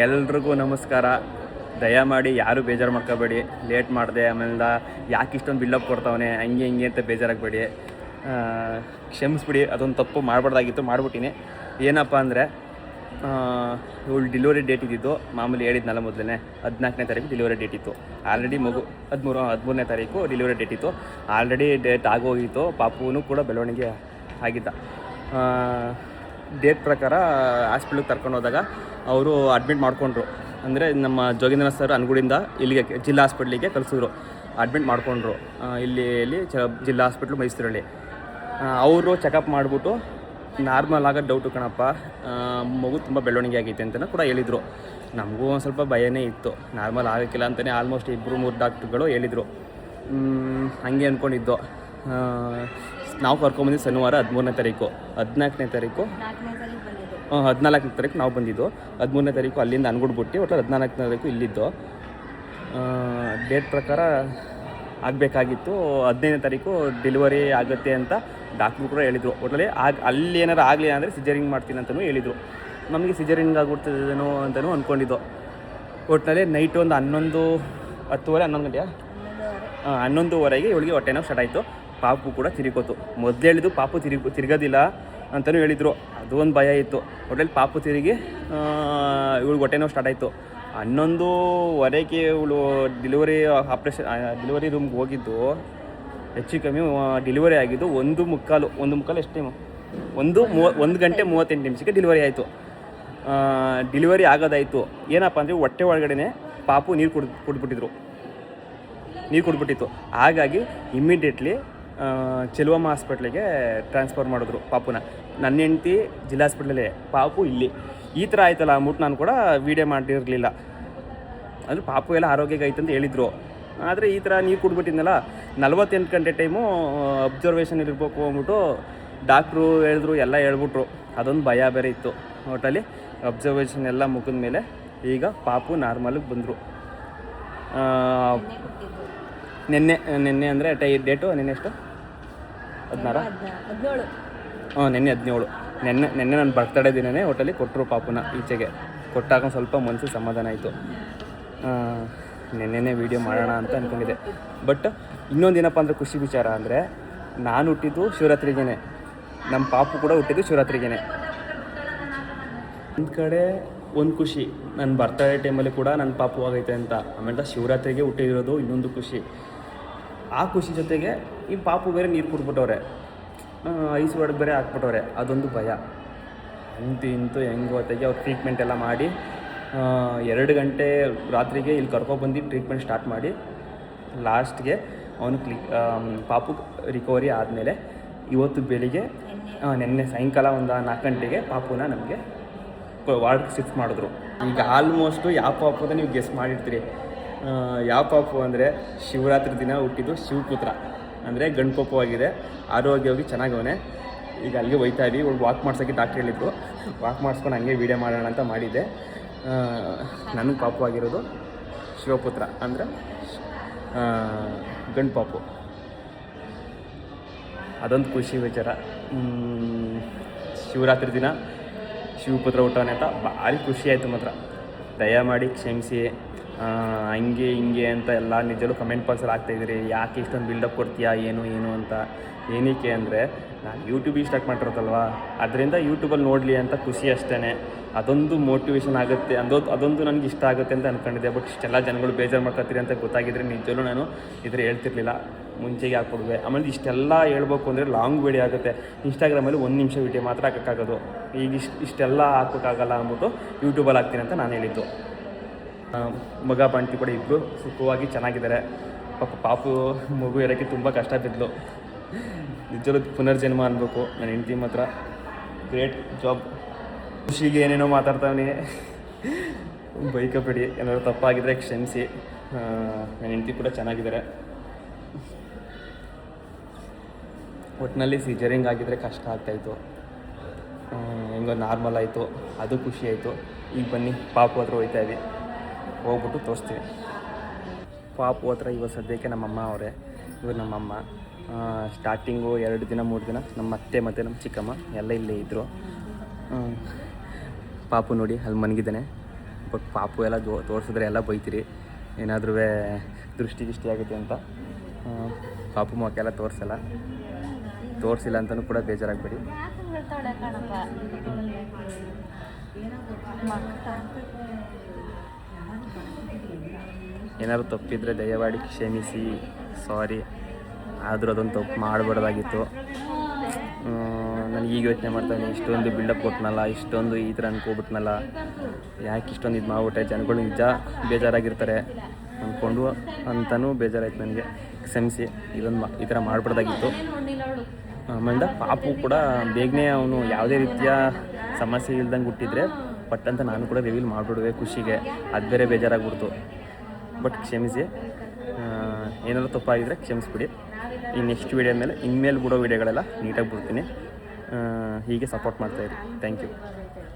ಎಲ್ರಿಗೂ ನಮಸ್ಕಾರ. ದಯಮಾಡಿ ಯಾರು ಬೇಜಾರು ಮಾಡ್ಕೋಬೇಡಿ. ಲೇಟ್ ಮಾಡಿದೆ, ಆಮೇಲೆ ಯಾಕೆ ಇಷ್ಟೊಂದು ಬಿಲ್ಡಪ್ ಕೊಡ್ತಾವನೆ ಹಂಗೆ ಹಿಂಗೆ ಅಂತ ಬೇಜಾರಾಗಬೇಡಿ. ಕ್ಷಮಿಸ್ಬಿಡಿ, ಅದೊಂದು ತಪ್ಪು ಮಾಡಬಾರ್ದಾಗಿತ್ತು, ಮಾಡಿಬಿಟ್ಟಿನಿ. ಏನಪ್ಪ ಅಂದರೆ ಇವಳು ಡೆಲಿವರಿ ಡೇಟ್ ಇದ್ದಿದ್ದು ಮಾಮೂಲಿ ಹೇಳಿದ್ನಲ್ಲ ಮೊದಲೇ 14ನೇ ತಾರೀಕು ಡೆಲಿವರಿ ಡೇಟ್ ಇತ್ತು. ಆಲ್ರೆಡಿ ಮಗು 13ನೇ ತಾರೀಕು ಡೆಲಿವರಿ ಡೇಟ್ ಇತ್ತು. ಆಲ್ರೆಡಿ ಡೇಟ್ ಆಗೋಗಿತ್ತು. ಪಾಪುನೂ ಕೂಡ ಬೆಳವಣಿಗೆ ಆಗಿದ್ದ. ಡೇಟ್ ಪ್ರಕಾರ ಹಾಸ್ಪಿಟ್ಲಿಗೆ ಕರ್ಕೊಂಡು ಹೋದಾಗ ಅವರು ಅಡ್ಮಿಟ್ ಮಾಡಿಕೊಂಡ್ರು. ಅಂದರೆ ನಮ್ಮ ಜೋಗೇಂದ್ರನಾಥ್ ಸರ್ ಅನ್ಗುಡಿಯಿಂದ ಇಲ್ಲಿಗೆ ಜಿಲ್ಲಾ ಹಾಸ್ಪಿಟ್ಲಿಗೆ ಕಳಿಸಿದ್ರು. ಅಡ್ಮಿಟ್ ಮಾಡಿಕೊಂಡ್ರು ಇಲ್ಲಿ ಜಿಲ್ಲಾ ಹಾಸ್ಪಿಟ್ಲು ಮೈಸೂರಲ್ಲಿ. ಅವರು ಚೆಕಪ್ ಮಾಡಿಬಿಟ್ಟು ನಾರ್ಮಲ್ ಆಗೋದು ಡೌಟು ಕಣಪ್ಪ, ಮಗು ತುಂಬ ಬೆಳವಣಿಗೆ ಆಗೈತೆ ಅಂತಲೂ ಕೂಡ ಹೇಳಿದರು. ನಮಗೂ ಒಂದು ಸ್ವಲ್ಪ ಭಯನೇ ಇತ್ತು, ನಾರ್ಮಲ್ ಆಗೋಕ್ಕಿಲ್ಲ ಅಂತಲೇ ಆಲ್ಮೋಸ್ಟ್ 2-3 ಡಾಕ್ಟ್ರುಗಳು ಹೇಳಿದರು. ಹಾಗೆ ಅಂದ್ಕೊಂಡಿದ್ದು. ನಾವು ಕರ್ಕೊಂಬಂದಿದ್ದು ಶನಿವಾರ 13ನೇ ತಾರೀಕು. 14ನೇ ತಾರೀಕು 14ನೇ ತಾರೀಕು ನಾವು ಬಂದಿದ್ದು. 13ನೇ ತಾರೀಕು ಅಲ್ಲಿಂದ ಅನ್ಗುಡ್ಬಿಟ್ಟು ಒಟ್ಟು 14ನೇ ತಾರೀಕು ಇಲ್ಲಿದ್ದು. ಡೇಟ್ ಪ್ರಕಾರ ಆಗಬೇಕಾಗಿತ್ತು. 15ನೇ ತಾರೀಕು ಡೆಲಿವರಿ ಆಗುತ್ತೆ ಅಂತ ಡಾಕ್ಟ್ರು ಕೂಡ ಹೇಳಿದರು. ಒಟ್ಟಲ್ಲಿ ಅಲ್ಲಿ ಏನಾರು ಆಗಲಿ ಅಂದರೆ ಸಿಜರಿಂಗ್ ಮಾಡ್ತೀನಿ ಅಂತಲೂ ಹೇಳಿದರು. ನಮಗೆ ಸಿಜರಿಂಗ್ ಆಗಿಬಿಡ್ತದೇನೋ ಅಂತಲೂ ಅಂದ್ಕೊಂಡಿದ್ದು. ಒಟ್ಟಿನಲ್ಲಿ ನೈಟ್ ಒಂದು 11:30 ಇವಳಿಗೆ ಹೊಟ್ಟೆ ನೋವು ಸ್ಟಾರ್ಟ್ ಆಯಿತು. ಪಾಪು ಕೂಡ ತಿರುಗೋತು. ಮೊದಲು ಹೇಳಿದ್ದು ಪಾಪು ತಿರುಗೋದಿಲ್ಲ ಅಂತಲೂ ಹೇಳಿದರು. ಅದು ಒಂದು ಭಯ ಇತ್ತು. ಒಟ್ಟಲ್ಲಿ ಪಾಪು ತಿರುಗಿ ಇವಳಿಗೆ ಹೊಟ್ಟೆ ನೋವು ಸ್ಟಾರ್ಟ್ ಆಯಿತು. 11:30 ಇವಳು ಡೆಲಿವರಿ ರೂಮ್ಗೆ ಹೋಗಿದ್ದು. ಹೆಚ್ಚು ಕಮ್ಮಿ ಡೆಲಿವರಿ ಆಗಿದ್ದು 1:15 ಎಷ್ಟು ಟೈಮು 1 ಗಂಟೆ 38 ನಿಮಿಷಕ್ಕೆ ಡೆಲಿವರಿ ಆಯಿತು. ಡೆಲಿವರಿ ಆಗೋದಾಯಿತು. ಏನಪ್ಪ ಅಂದರೆ ಹೊಟ್ಟೆ ಒಳಗಡೆ ಪಾಪು ನೀರು ಕುಡಿದ್ಬಿಟ್ಟಿತ್ತು. ಹಾಗಾಗಿ ಇಮ್ಮಿಡಿಯೇಟ್ಲಿ ಚೆಲುವಮ್ಮ ಹಾಸ್ಪಿಟ್ಲಿಗೆ ಟ್ರಾನ್ಸ್ಫರ್ ಮಾಡಿದ್ರು ಪಾಪುನ. ನನ್ನ ಹೆಂಡ್ತಿ ಜಿಲ್ಲಾ ಹಾಸ್ಪಿಟ್ಲಲ್ಲೇ, ಪಾಪು ಇಲ್ಲಿ. ಈ ಥರ ಆಯ್ತಲ್ಲ ಅಂದ್ಬಿಟ್ಟು ನಾನು ಕೂಡ ವೀಡಿಯೋ ಮಾಡಿರಲಿಲ್ಲ. ಅಂದರೆ ಪಾಪು ಎಲ್ಲ ಆರೋಗ್ಯಕ್ಕೆ ಐತಂತ ಹೇಳಿದರು. ಆದರೆ ಈ ಥರ ನೀರು ಕುಡ್ಬಿಟ್ಟಿದ್ನಲ್ಲ, 48 ಗಂಟೆ ಟೈಮು ಅಬ್ಸರ್ವೇಷನ್ ಇರಬೇಕು ಅಂದ್ಬಿಟ್ಟು ಡಾಕ್ಟ್ರು ಹೇಳಿದ್ರು, ಎಲ್ಲ ಹೇಳ್ಬಿಟ್ರು. ಅದೊಂದು ಭಯ ಬೇರೆ ಇತ್ತು. ಒಟ್ಟಲ್ಲಿ ಅಬ್ಸರ್ವೇಷನ್ ಎಲ್ಲ ಮುಗಿದ ಮೇಲೆ ಈಗ ಪಾಪು ನಾರ್ಮಲಿಗೆ ಬಂದರು. ನೆನ್ನೆ ಅಂದರೆ ಡೇಟು ನೆನ್ನೆ ಎಷ್ಟು 16? ನೆನ್ನೆ 17. ನೆನ್ನೆ ನನ್ನ ಬರ್ತಡೇ ದಿನವೇ ಹೋಟೆಲಿ ಕೊಟ್ಟರು ಪಾಪುನ. ಈಚೆಗೆ ಕೊಟ್ಟಾಗ ಸ್ವಲ್ಪ ಮನಸ್ಸು ಸಮಾಧಾನ ಆಯಿತು. ನೆನ್ನೆನೇ ವೀಡಿಯೋ ಮಾಡೋಣ ಅಂತ ಅಂದ್ಕೊಂಡಿದ್ದೆ. ಬಟ್ ಇನ್ನೊಂದೇನಪ್ಪ ಅಂದರೆ ಖುಷಿ ವಿಚಾರ ಅಂದರೆ, ನಾನು ಹುಟ್ಟಿದ್ದು ಶಿವರಾತ್ರಿಗೇ, ನಮ್ಮ ಪಾಪು ಕೂಡ ಹುಟ್ಟಿದ್ದು ಶಿವರಾತ್ರಿಗೇ. ಒಂದು ಕಡೆ ಒಂದು ಖುಷಿ, ನನ್ನ ಬರ್ತಡೇ ಟೈಮಲ್ಲಿ ಕೂಡ ನನ್ನ ಪಾಪು ಆಗೈತೆ ಅಂತ. ಆಮೇಲೆ ಶಿವರಾತ್ರಿಗೆ ಹುಟ್ಟಿರೋದು ಇನ್ನೊಂದು ಖುಷಿ. ಆ ಖುಷಿ ಜೊತೆಗೆ ಈ ಪಾಪು ಬೇರೆ ನೀರು ಕುಡ್ಬಿಟ್ಟವ್ರೆ, ಐಸ್ ಒಳಗೆ ಬೇರೆ ಹಾಕ್ಬಿಟ್ಟವ್ರೆ. ಅದೊಂದು ಭಯ. ಇಂತೂ ಹೆಂಗೆ ಹೊತ್ತಿಗೆ ಅವ್ರು ಟ್ರೀಟ್ಮೆಂಟ್ ಎಲ್ಲ ಮಾಡಿ 2 ಗಂಟೆ ರಾತ್ರಿಗೆ ಇಲ್ಲಿ ಕರ್ಕೊಬಂದು ಟ್ರೀಟ್ಮೆಂಟ್ ಸ್ಟಾರ್ಟ್ ಮಾಡಿ ಲಾಸ್ಟ್ಗೆ ಅವನು ಪಾಪು ರಿಕವರಿ ಆದಮೇಲೆ ಇವತ್ತು ಬೆಳಿಗ್ಗೆ ನೆನ್ನೆ ಸಾಯಂಕಾಲ ಒಂದು 4 ಗಂಟೆಗೆ ಪಾಪುನ ನಮಗೆ ವಾರ್ಡ್ಗೆ ಶಿಫ್ಟ್ ಮಾಡಿದ್ರು. ಈಗ ಆಲ್ಮೋಸ್ಟು ಯಾವ ಪಾಪು ಅಂತ ನೀವು ಗೆಸ್ ಮಾಡಿರ್ತೀರಿ. ಯಾವ ಪಾಪು ಅಂದರೆ ಶಿವರಾತ್ರಿ ದಿನ ಹುಟ್ಟಿದ್ದು ಶಿವಪುತ್ರ, ಅಂದರೆ ಗಂಡು ಪಾಪು ಆಗಿದೆ. ಆರೋಗ್ಯವಾಗಿ ಚೆನ್ನಾಗವನೆ. ಈಗ ಅಲ್ಲಿಗೆ ಹೋಯ್ತಾ ಇದ್ವಿ. ಇವ್ಳು ವಾಕ್ ಮಾಡ್ಸೋಕ್ಕೆ ಡಾಕ್ಟ್ರ್ ಹೇಳಿದ್ರು. ವಾಕ್ ಮಾಡಿಸ್ಕೊಂಡು ಹಂಗೆ ವೀಡಿಯೋ ಮಾಡೋಣ ಅಂತ ಮಾಡಿದ್ದೆ. ನನಗೆ ಪಾಪು ಆಗಿರೋದು ಶಿವಪುತ್ರ, ಅಂದರೆ ಗಂಡು ಪಾಪು. ಅದೊಂದು ಖುಷಿ ವಿಚಾರ. ಶಿವರಾತ್ರಿ ದಿನ ಶಿವಪುತ್ರ ಹುಟ್ಟವನೆ ಅಂತ ಭಾರಿ ಖುಷಿ ಆಯಿತು ಮಾತ್ರ. ದಯಮಾಡಿ ಕ್ಷಮಿಸಿ. ಹಂಗೆ ಹಿಂಗೆ ಅಂತ ಎಲ್ಲ ನಿಜವೂ ಕಮೆಂಟ್ ಬಾಕ್ಸಲ್ಲಿ ಆಗ್ತಾಯಿದ್ದೀರಿ. ಯಾಕೆ ಇಷ್ಟೊಂದು ಬಿಲ್ಡಪ್ ಕೊಡ್ತೀಯಾ ಏನು ಅಂತ. ಏನಕ್ಕೆ ಅಂದರೆ ನಾನು ಯೂಟ್ಯೂಬಿಗೆ ಸ್ಟಾರ್ಟ್ ಮಾಡಿರೋದಲ್ವ, ಅದರಿಂದ ಯೂಟ್ಯೂಬಲ್ಲಿ ನೋಡಲಿ ಅಂತ ಖುಷಿ ಅಷ್ಟೇ. ಅದೊಂದು ಮೋಟಿವೇಶನ್ ಆಗುತ್ತೆ, ಅದೊಂದು ನನಗೆ ಇಷ್ಟ ಆಗುತ್ತೆ ಅಂತ ಅಂದ್ಕೊಂಡಿದ್ದೆ. ಬಟ್ ಇಷ್ಟೆಲ್ಲ ಜನಗಳು ಬೇಜಾರು ಮಾಡ್ಕೊತೀರಿ ಅಂತ ಗೊತ್ತಾಗಿದ್ರೆ ನಿಜವೂ ನಾನು ಇದ್ರೆ ಹೇಳ್ತಿರ್ಲಿಲ್ಲ, ಮುಂಚೆಗೆ ಹಾಕ್ಕೊಡುವೆ. ಆಮೇಲೆ ಇಷ್ಟೆಲ್ಲ ಹೇಳ್ಬೇಕು ಅಂದರೆ ಲಾಂಗ್ ವೀಡಿಯೋ ಆಗುತ್ತೆ. ಇನ್ಸ್ಟಾಗ್ರಾಮಲ್ಲಿ 1 ನಿಮಿಷ ವೀಡಿಯೋ ಮಾತ್ರ ಹಾಕೋಕ್ಕಾಗೋದು. ಈಗ ಇಷ್ಟೆಲ್ಲ ಹಾಕೋಕ್ಕಾಗಲ್ಲ ಅಂದ್ಬಿಟ್ಟು ಯೂಟ್ಯೂಬಲ್ಲಿ ಹಾಕ್ತೀನಿ ಅಂತ ನಾನು ಹೇಳಿದ್ದು. ಮಗ ಬಾಣ್ತಿ ಕೂಡ ಇಬ್ಬರು ಸುಖವಾಗಿ ಚೆನ್ನಾಗಿದ್ದಾರೆ. ಪಾಪು ಮಗು ಇರೋಕ್ಕೆ ತುಂಬ ಕಷ್ಟ ಬಿದ್ದಲು. ನಿಜವೂ ಪುನರ್ಜನ್ಮ ಅನ್ಬೇಕು. ನನ್ನ ಹೆಂಡ್ತಿ ಮಾತ್ರ ಗ್ರೇಟ್ ಜಾಬ್. ಖುಷಿಗೆ ಏನೇನೋ ಮಾತಾಡ್ತಾವನಿ, ಬೈಕಬೇಡಿ. ಏನಾದ್ರು ತಪ್ಪಾಗಿದ್ದರೆ ಕ್ಷಮಿಸಿ. ನನ್ನ ಹೆಂಡ್ತಿ ಕೂಡ ಚೆನ್ನಾಗಿದ್ದಾರೆ. ಒಟ್ಟಿನಲ್ಲಿ ಸಿಜರಿಂಗ್ ಆಗಿದ್ದರೆ ಕಷ್ಟ ಆಗ್ತಾಯಿತ್ತು. ಹೆಂಗೋ ನಾರ್ಮಲ್ ಆಯಿತು, ಅದು ಖುಷಿ ಆಯಿತು. ಈಗ ಬನ್ನಿ ಪಾಪು ಹತ್ರ ಹೋಗ್ತಾ ಇದ್ವಿ, ಹೋಗ್ಬಿಟ್ಟು ತೋರಿಸ್ತೀವಿ. ಪಾಪು ಹತ್ರ ಇವತ್ತು ಸದ್ಯಕ್ಕೆ ನಮ್ಮಮ್ಮ ಅವರೇ. ಇವರು ನಮ್ಮಮ್ಮ. ಸ್ಟಾರ್ಟಿಂಗು 2 ದಿನ 3 ದಿನ ನಮ್ಮ ಅತ್ತೆ ಮತ್ತು ನಮ್ಮ ಚಿಕ್ಕಮ್ಮ ಎಲ್ಲ ಇಲ್ಲೇ ಇದ್ದರು. ಪಾಪು ನೋಡಿ ಅಲ್ಲಿ ಮನಗಿದ್ದಾನೆ. ಬಟ್ ಪಾಪು ಎಲ್ಲ ತೋರಿಸಿದ್ರೆ ಎಲ್ಲ ಬೈತೀರಿ, ಏನಾದ್ರೂ ದೃಷ್ಟಿ ಆಗುತ್ತೆ ಅಂತ. ಪಾಪು ಮಕ್ಕೆಲ್ಲ ತೋರಿಸಿಲ್ಲ ಅಂತಲೂ ಕೂಡ ಬೇಜಾರಾಗಬೇಡಿ. ಏನಾದ್ರು ತಪ್ಪಿದರೆ ದಯಮಾಡಿ ಕ್ಷಮಿಸಿ, ಸಾರಿ. ಆದರೂ ಅದೊಂದು ತಪ್ಪು ಮಾಡಬಾರ್ದಾಗಿತ್ತು. ನನಗೆ ಈಗ ಯೋಚನೆ ಮಾಡ್ತಾನೆ, ಇಷ್ಟೊಂದು ಬಿಲ್ಡಪ್ ಕೊಟ್ಟನಲ್ಲ, ಇಷ್ಟೊಂದು ಈ ಥರ ಅನ್ಕೋಬಿಟ್ನಲ್ಲ, ಯಾಕೆ ಇಷ್ಟೊಂದು ಇದು ಮಾಡ್ಬಿಟ್ಟೆ, ಜನಗಳು ನಿಜ ಬೇಜಾರಾಗಿರ್ತಾರೆ ಅಂದ್ಕೊಂಡು ಅಂತಲೂ ಬೇಜಾರಾಯ್ತು ನನಗೆ. ಕ್ಷಮಿಸಿ, ಈ ಥರ ಮಾಡಬಾರ್ದಾಗಿತ್ತು. ಆಮೇಲೆ ಪಾಪು ಕೂಡ ಬೇಗನೆ ಅವನು ಯಾವುದೇ ರೀತಿಯ ಸಮಸ್ಯೆ ಇಲ್ದಂಗೆ ಹುಟ್ಟಿದ್ರೆ ಪಟ್ಟಂತ ನಾನು ಕೂಡ ರಿವೀಲ್ ಮಾಡಿಬಿಡುವೆ ಖುಷಿಗೆ. ಅದು ಬೇರೆ ಬೇಜಾರಾಗ್ಬಿಡ್ತು. ಬಟ್ ಕ್ಷಮಿಸಿ, ಏನಾದರೂ ತಪ್ಪಾಗಿದ್ದರೆ ಕ್ಷಮಿಸ್ಬಿಡಿ. ಈ ನೆಕ್ಸ್ಟ್ ವೀಡಿಯೋ ಮೇಲೆ ಇನ್ಮೇಲೆ ಬಿಡೋ ವೀಡಿಯೋಗಳೆಲ್ಲ ನೀಟಾಗಿ ಬಿಡ್ತೀನಿ. ಹೀಗೆ ಸಪೋರ್ಟ್ ಮಾಡ್ತಾಯಿರಿ. Thank you.